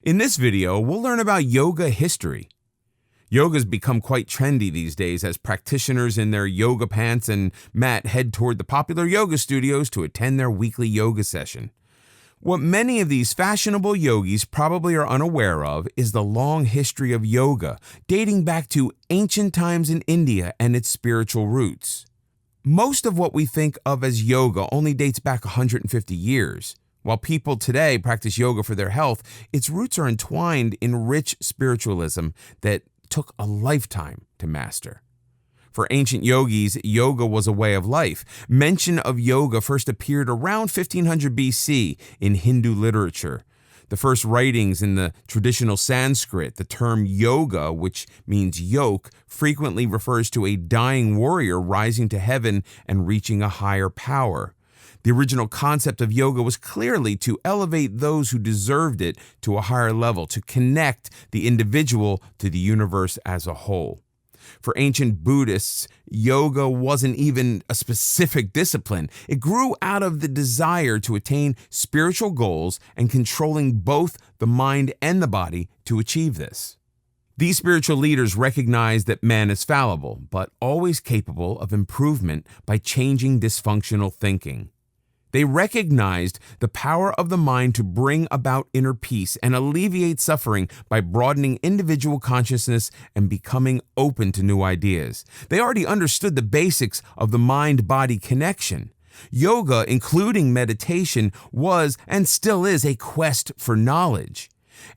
In this video, we'll learn about yoga history. Yoga's become quite trendy these days as practitioners in their yoga pants and mat head toward the popular yoga studios to attend their weekly yoga session. What many of these fashionable yogis probably are unaware of is the long history of yoga, dating back to ancient times in India and its spiritual roots. Most of what we think of as yoga only dates back 150 years. While people today practice yoga for their health, its roots are entwined in rich spiritualism that took a lifetime to master. For ancient yogis, yoga was a way of life. Mention of yoga first appeared around 1500 BC in Hindu literature. The first writings in the traditional Sanskrit, the term yoga, which means yoke, frequently refers to a dying warrior rising to heaven and reaching a higher power. The original concept of yoga was clearly to elevate those who deserved it to a higher level, to connect the individual to the universe as a whole. For ancient Buddhists, yoga wasn't even a specific discipline. It grew out of the desire to attain spiritual goals and controlling both the mind and the body to achieve this. These spiritual leaders recognized that man is fallible, but always capable of improvement by changing dysfunctional thinking. They recognized the power of the mind to bring about inner peace and alleviate suffering by broadening individual consciousness and becoming open to new ideas. They already understood the basics of the mind-body connection. Yoga, including meditation, was and still is a quest for knowledge.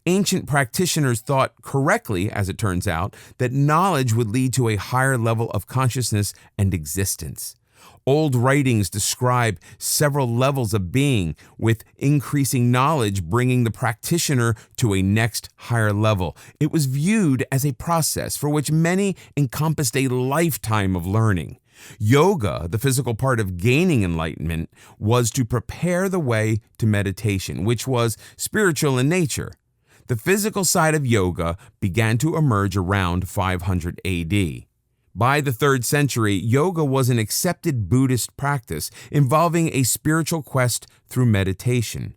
Ancient practitioners thought correctly, as it turns out, that knowledge would lead to a higher level of consciousness and existence. Old writings describe several levels of being, with increasing knowledge bringing the practitioner to a next higher level. It was viewed as a process for which many encompassed a lifetime of learning. Yoga, the physical part of gaining enlightenment, was to prepare the way to meditation, which was spiritual in nature. The physical side of yoga began to emerge around 500 AD. By the 3rd century, yoga was an accepted Buddhist practice involving a spiritual quest through meditation.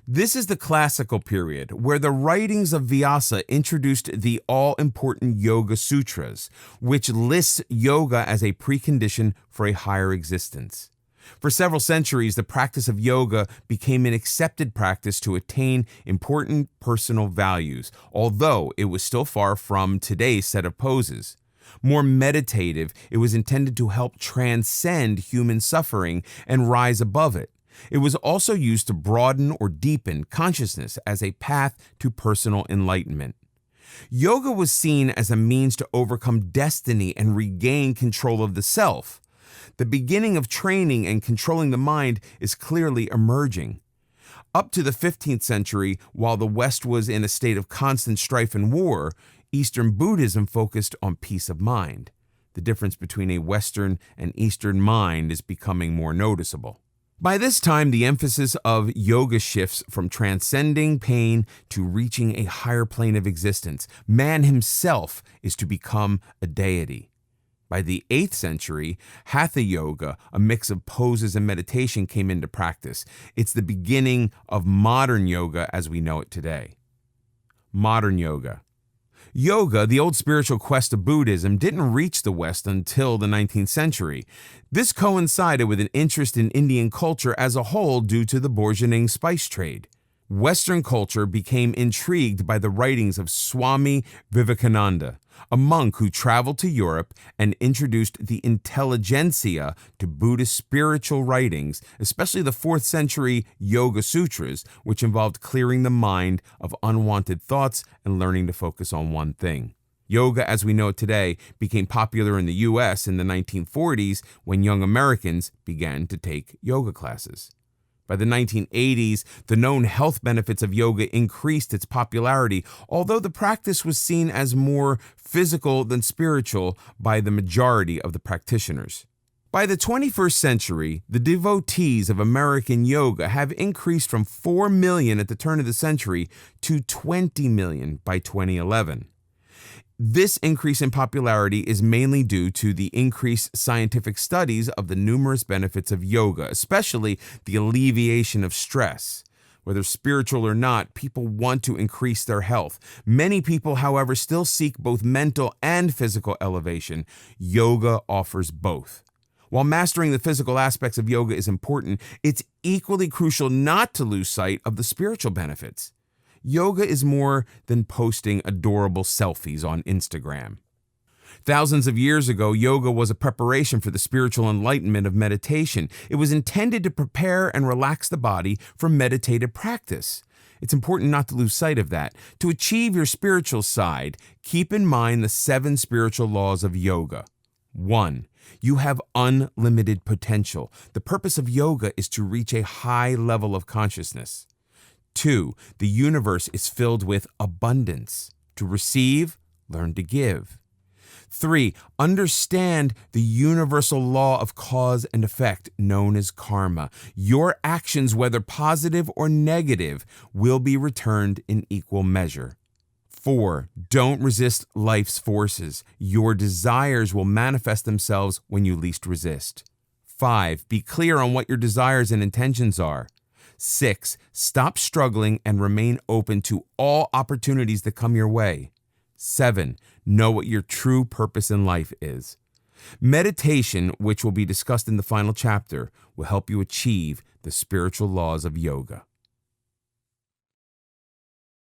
This is the classical period where the writings of Vyasa introduced the all-important Yoga Sutras, which lists yoga as a precondition for a higher existence. For several centuries, the practice of yoga became an accepted practice to attain important personal values, although it was still far from today's set of poses. More meditative, it was intended to help transcend human suffering and rise above it. It was also used to broaden or deepen consciousness as a path to personal enlightenment. Yoga was seen as a means to overcome destiny and regain control of the self. The beginning of training and controlling the mind is clearly emerging. Up to the 15th century, while the West was in a state of constant strife and war, Eastern Buddhism focused on peace of mind. The difference between a Western and Eastern mind is becoming more noticeable. By this time, the emphasis of yoga shifts from transcending pain to reaching a higher plane of existence. Man himself is to become a deity. By the 8th century, Hatha Yoga, a mix of poses and meditation, came into practice. It's the beginning of modern yoga as we know it today. Modern yoga. Yoga, the old spiritual quest of Buddhism, didn't reach the West until the 19th century. This coincided with an interest in Indian culture as a whole due to the bourgeoning spice trade. Western culture became intrigued by the writings of Swami Vivekananda, a monk who traveled to Europe and introduced the intelligentsia to Buddhist spiritual writings, especially the 4th century Yoga Sutras, which involved clearing the mind of unwanted thoughts and learning to focus on one thing. Yoga, as we know it today, became popular in the U.S. in the 1940s when young Americans began to take yoga classes. By the 1980s, the known health benefits of yoga increased its popularity, although the practice was seen as more physical than spiritual by the majority of the practitioners. By the 21st century, the devotees of American yoga have increased from 4 million at the turn of the century to 20 million by 2011. This increase in popularity is mainly due to the increased scientific studies of the numerous benefits of yoga, especially the alleviation of stress. Whether spiritual or not, people want to increase their health. Many people, however, still seek both mental and physical elevation. Yoga offers both. While mastering the physical aspects of yoga is important, it's equally crucial not to lose sight of the spiritual benefits. Yoga is more than posting adorable selfies on Instagram. Thousands of years ago, yoga was a preparation for the spiritual enlightenment of meditation. It was intended to prepare and relax the body for meditative practice. It's important not to lose sight of that. To achieve your spiritual side, keep in mind the 7 spiritual laws of yoga. 1. You have unlimited potential. The purpose of yoga is to reach a high level of consciousness. 2. The universe is filled with abundance. To receive, learn to give. 3. Understand the universal law of cause and effect known as karma. Your actions, whether positive or negative, will be returned in equal measure. 4. Don't resist life's forces. Your desires will manifest themselves when you least resist. 5. Be clear on what your desires and intentions are. 6. Stop struggling and remain open to all opportunities that come your way. 7. Know what your true purpose in life is. Meditation, which will be discussed in the final chapter, will help you achieve the spiritual laws of yoga.